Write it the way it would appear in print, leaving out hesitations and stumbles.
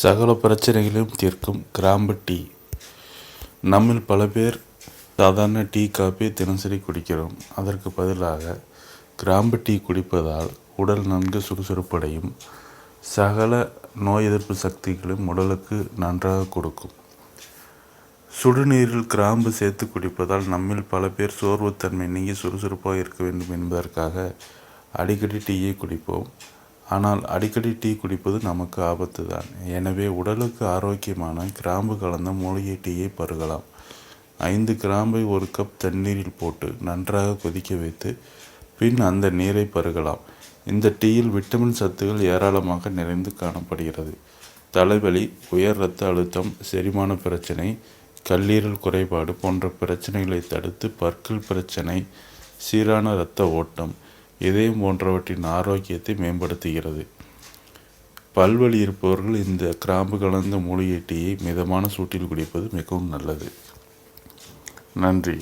சகல பிரச்சனைகளையும் தீர்க்கும் கிராம்பு டீ. நம்மில் பல பேர் சாதாரண டீ காபி தினசரி குடிக்கிறோம். அதற்கு பதிலாக கிராம்பு டீ குடிப்பதால் உடல் நன்கு சுறுசுறுப்படையும், சகல நோய் எதிர்ப்பு சக்திகளையும் உடலுக்கு நன்றாக கொடுக்கும். சுடுநீரில் கிராம்பு சேர்த்து குடிப்பதால் நம்மில் பல பேர் சோர்வுத்தன்மை நீங்கி சுறுசுறுப்பாக இருக்க வேண்டும் என்பதற்காக அடிக்கடி டீயை குடிப்போம். ஆனால் அடிக்கடி டீ குடிப்பது நமக்கு ஆபத்து தான். எனவே உடலுக்கு ஆரோக்கியமான கிராம்பு கலந்த மூலிகை டீயை பருகலாம். 5 கிராம்பை 1 கப் தண்ணீரில் போட்டு நன்றாக கொதிக்க வைத்து பின் அந்த நீரை பருகலாம். இந்த டீயில் விட்டமின் சத்துக்கள் ஏராளமாக நிறைந்து காணப்படுகிறது. தலைவலி, உயர் இரத்த அழுத்தம், செரிமான பிரச்சனை, கல்லீரல் குறைபாடு போன்ற பிரச்சனைகளை தடுத்து பற்கள் பிரச்சனை, சீரான இரத்த ஓட்டம், இதயம் போன்றவற்றின் ஆரோக்கியத்தை மேம்படுத்துகிறது. பல்வலி இருப்பவர்கள் இந்த கிராம்பு கலந்த மூலிகை டீயை மிதமான சூட்டில் குடிப்பது மிகவும் நல்லது. நன்றி.